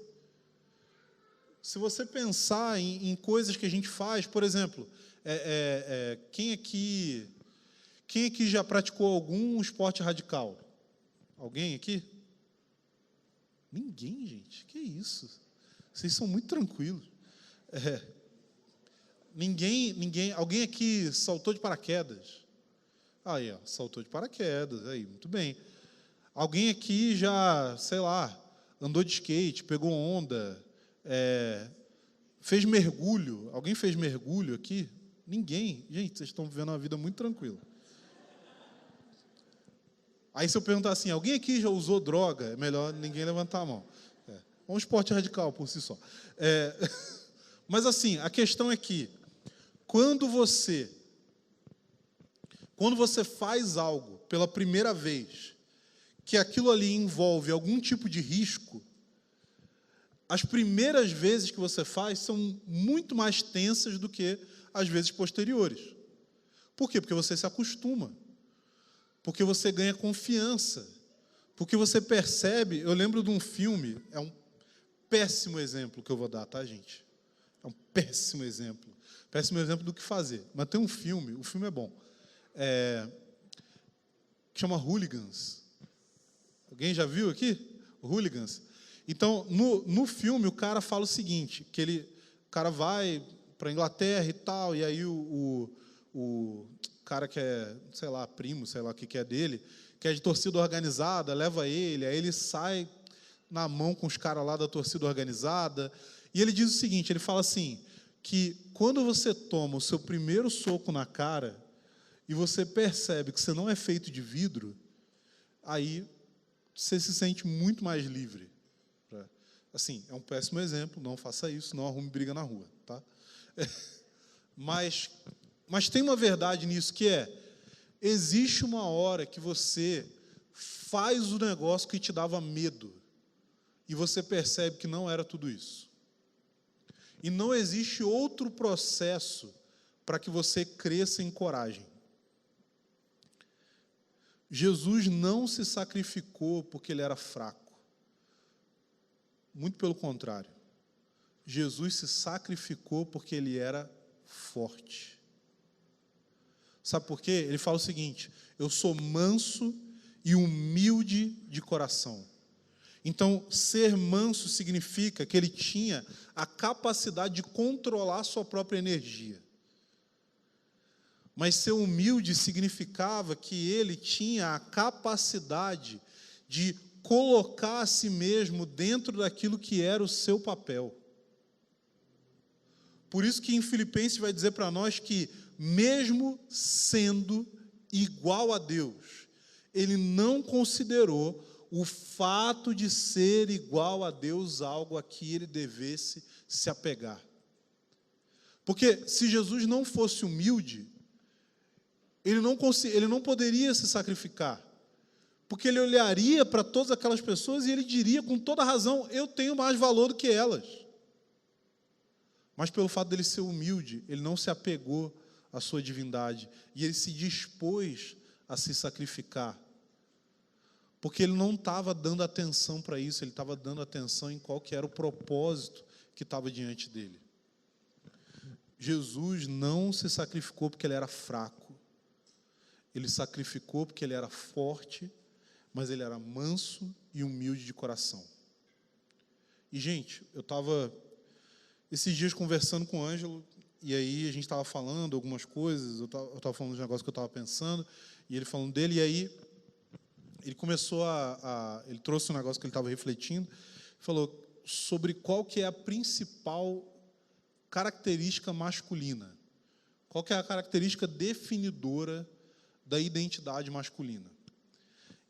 Se você pensar em coisas que a gente faz, por exemplo, quem aqui já praticou algum esporte radical? Alguém aqui? Ninguém, gente. Que isso? Vocês são muito tranquilos. Alguém aqui saltou de paraquedas? Aí, ó, saltou de paraquedas, aí, muito bem. Alguém aqui já, sei lá, andou de skate, pegou onda, fez mergulho? Alguém fez mergulho aqui? Ninguém. Gente, vocês estão vivendo uma vida muito tranquila. Aí se eu perguntar assim, alguém aqui já usou droga? É melhor ninguém levantar a mão. É um esporte radical por si só. Mas assim, a questão é que, quando você faz algo pela primeira vez, que aquilo ali envolve algum tipo de risco, as primeiras vezes que você faz são muito mais tensas do que às vezes, posteriores. Por quê? Porque você se acostuma. Porque você ganha confiança. Porque você percebe... Eu lembro de um filme, é um péssimo exemplo que eu vou dar, tá, gente? É um péssimo exemplo. Péssimo exemplo do que fazer. Mas tem um filme, o filme é bom, que chama Hooligans. Alguém já viu aqui? Hooligans. Então, no filme, o cara fala o seguinte, que o cara vai para a Inglaterra e tal, e aí o cara que é, sei lá, primo, sei lá o que é dele, que é de torcida organizada, leva ele, aí ele sai na mão com os caras lá da torcida organizada, e ele diz o seguinte, ele fala assim, que quando você toma o seu primeiro soco na cara, e você percebe que você não é feito de vidro, aí você se sente muito mais livre. Assim, é um péssimo exemplo, não faça isso, não arrume briga na rua, tá? Mas tem uma verdade nisso, que existe uma hora que você faz o negócio que te dava medo, e você percebe que não era tudo isso. E não existe outro processo para que você cresça em coragem. Jesus não se sacrificou porque ele era fraco. Muito pelo contrário. Jesus se sacrificou porque ele era forte. Sabe por quê? Ele fala o seguinte, eu sou manso e humilde de coração. Então, ser manso significa que ele tinha a capacidade de controlar a sua própria energia. Mas ser humilde significava que ele tinha a capacidade de colocar a si mesmo dentro daquilo que era o seu papel. Por isso que em Filipenses vai dizer para nós que, mesmo sendo igual a Deus, ele não considerou o fato de ser igual a Deus algo a que ele devesse se apegar. Porque se Jesus não fosse humilde, ele não poderia se sacrificar. Porque ele olharia para todas aquelas pessoas e ele diria com toda razão, eu tenho mais valor do que elas. Mas pelo fato dele ser humilde, ele não se apegou à sua divindade. E ele se dispôs a se sacrificar. Porque ele não estava dando atenção para isso, ele estava dando atenção em qual que era o propósito que estava diante dele. Jesus não se sacrificou porque ele era fraco. Ele sacrificou porque ele era forte, mas ele era manso e humilde de coração. E, gente, eu estava esses dias conversando com o Ângelo, e aí a gente estava falando algumas coisas, eu estava falando de um negócio que eu estava pensando, e ele falando dele, e aí ele começou ele trouxe um negócio que ele estava refletindo, falou sobre qual que é a principal característica masculina, qual que é a característica definidora da identidade masculina.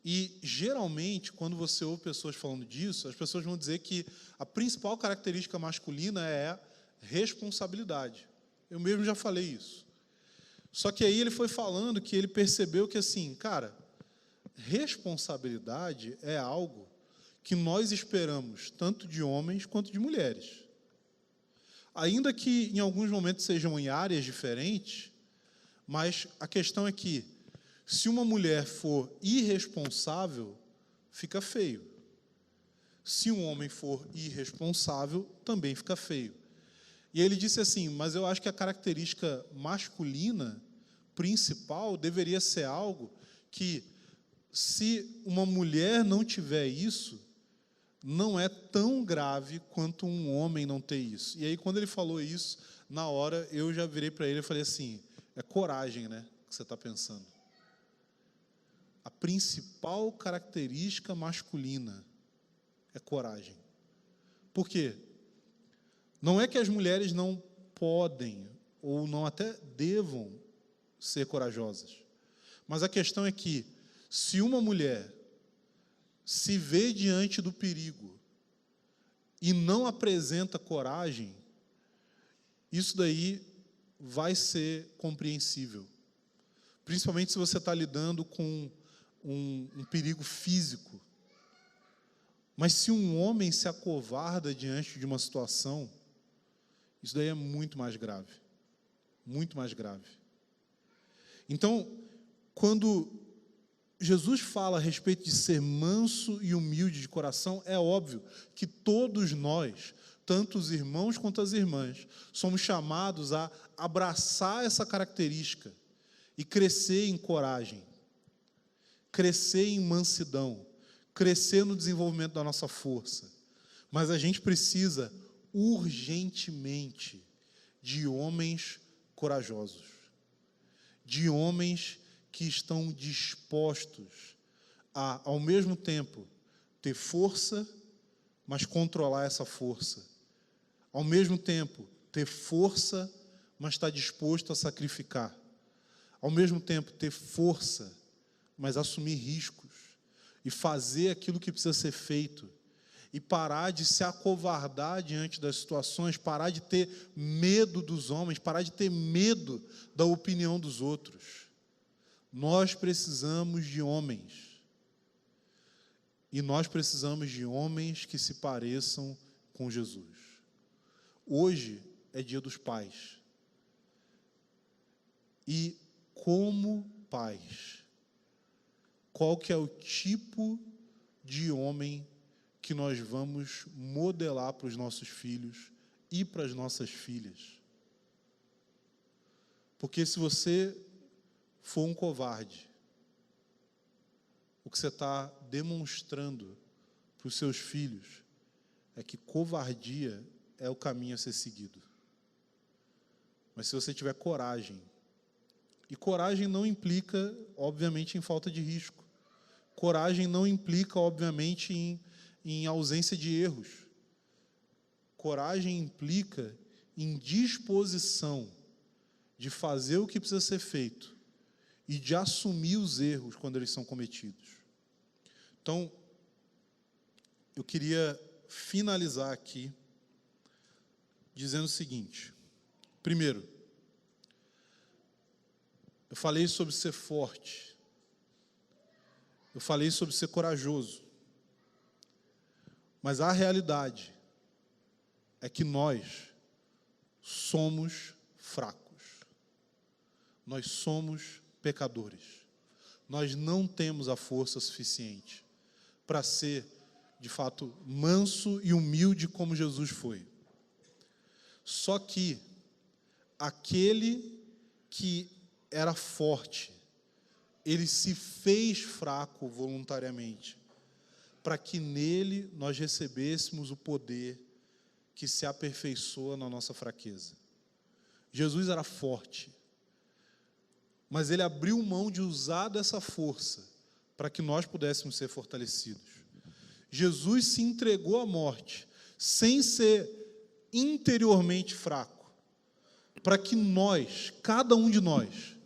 E, geralmente, quando você ouve pessoas falando disso, as pessoas vão dizer que a principal característica masculina é a responsabilidade. Eu mesmo já falei isso. Só que aí ele foi falando que ele percebeu que, assim, cara, responsabilidade é algo que nós esperamos tanto de homens quanto de mulheres. Ainda que em alguns momentos sejam em áreas diferentes, mas a questão é que, se uma mulher for irresponsável, fica feio. Se um homem for irresponsável, também fica feio. E ele disse assim, mas eu acho que a característica masculina principal deveria ser algo que, se uma mulher não tiver isso, não é tão grave quanto um homem não ter isso. E aí, quando ele falou isso, na hora, eu já virei para ele e falei assim, é coragem, né, que você está pensando. A principal característica masculina é coragem. Por quê? Não é que as mulheres não podem, ou não até devam ser corajosas. Mas a questão é que, se uma mulher se vê diante do perigo e não apresenta coragem, isso daí vai ser compreensível. Principalmente se você está lidando com um perigo físico. Mas se um homem se acovarda diante de uma situação, isso daí é muito mais grave. muito mais grave. Então, quando Jesus fala a respeito de ser manso e humilde de coração, é óbvio que todos nós, tanto os irmãos quanto as irmãs, somos chamados a abraçar essa característica e crescer em coragem, crescer em mansidão, crescer no desenvolvimento da nossa força. Mas a gente precisa urgentemente de homens corajosos, de homens que estão dispostos a, ao mesmo tempo, ter força, mas controlar essa força. Ao mesmo tempo, ter força, mas estar disposto a sacrificar. Ao mesmo tempo, ter força, mas assumir riscos e fazer aquilo que precisa ser feito. E parar de se acovardar diante das situações, parar de ter medo dos homens, parar de ter medo da opinião dos outros. Nós precisamos de homens. E nós precisamos de homens que se pareçam com Jesus. Hoje é Dia dos Pais. E como pais, qual que é o tipo de homem que nós vamos modelar para os nossos filhos e para as nossas filhas? Porque se você for um covarde, o que você está demonstrando para os seus filhos é que covardia é o caminho a ser seguido. Mas se você tiver coragem, e coragem não implica, obviamente, em falta de risco. Coragem não implica, obviamente, em ausência de erros. Coragem implica em disposição de fazer o que precisa ser feito e de assumir os erros quando eles são cometidos. Então, eu queria finalizar aqui dizendo o seguinte. Primeiro, eu falei sobre ser forte. Eu falei sobre ser corajoso. Mas a realidade é que nós somos fracos. Nós somos pecadores. Nós não temos a força suficiente para ser, de fato, manso e humilde como Jesus foi. Só que aquele que era forte, ele se fez fraco voluntariamente, para que nele nós recebêssemos o poder que se aperfeiçoa na nossa fraqueza. Jesus era forte, mas ele abriu mão de usar dessa força para que nós pudéssemos ser fortalecidos. Jesus se entregou à morte sem ser interiormente fraco, para que nós, cada um de nós,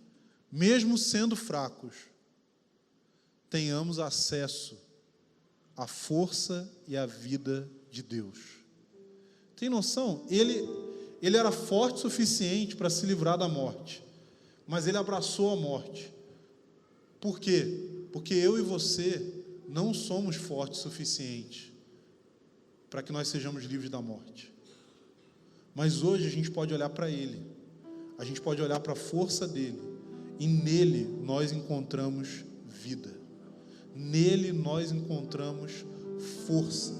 mesmo sendo fracos, tenhamos acesso à força e à vida de Deus. Tem noção? Ele era forte o suficiente para se livrar da morte, mas ele abraçou a morte. Por quê? Porque eu e você não somos fortes o suficiente para que nós sejamos livres da morte. Mas hoje a gente pode olhar para ele, a gente pode olhar para a força dele, e nele nós encontramos vida, nele nós encontramos força,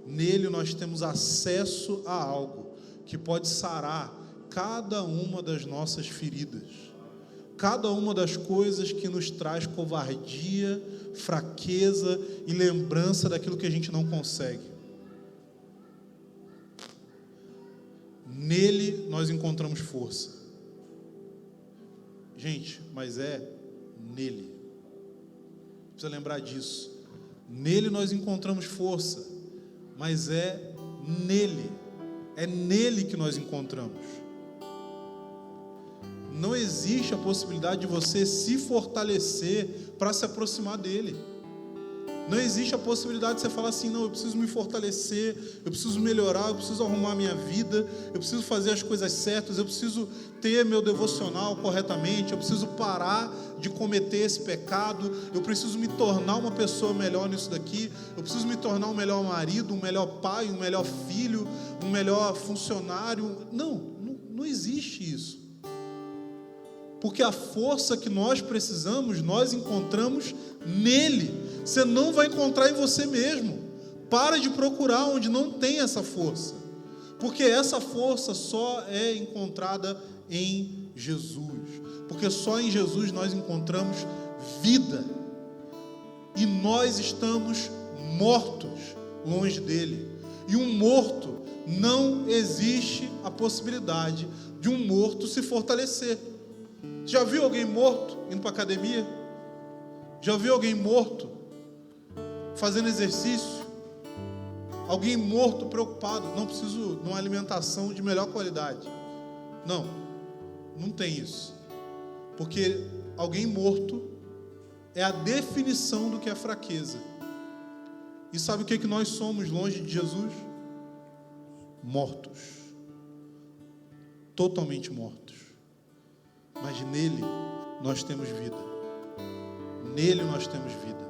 nele nós temos acesso a algo que pode sarar cada uma das nossas feridas, cada uma das coisas que nos traz covardia, fraqueza e lembrança daquilo que a gente não consegue. Nele nós encontramos força. Gente, mas é nele. Precisa lembrar disso. Nele nós encontramos força, mas é nele. É nele que nós encontramos. Não existe a possibilidade de você se fortalecer para se aproximar dele. Não existe a possibilidade de você falar assim, não, eu preciso me fortalecer, eu preciso melhorar, eu preciso arrumar a minha vida, eu preciso fazer as coisas certas, eu preciso ter meu devocional corretamente, eu preciso parar de cometer esse pecado, eu preciso me tornar uma pessoa melhor nisso daqui, eu preciso me tornar um melhor marido, um melhor pai, um melhor filho, um melhor funcionário. Não existe isso. Porque a força que nós precisamos, nós encontramos nele. Você não vai encontrar em você mesmo. Para de procurar onde não tem essa força. Porque essa força só é encontrada em Jesus. Porque só em Jesus nós encontramos vida. E nós estamos mortos longe dele. E um morto, não existe a possibilidade de um morto se fortalecer. Já viu alguém morto indo para a academia? Já viu alguém morto fazendo exercício? Alguém morto preocupado? Não preciso de uma alimentação de melhor qualidade. Não, não tem isso. Porque alguém morto é a definição do que é fraqueza. E sabe o que nós somos longe de Jesus? Mortos. Totalmente mortos. Mas nele nós temos vida. Nele nós temos vida.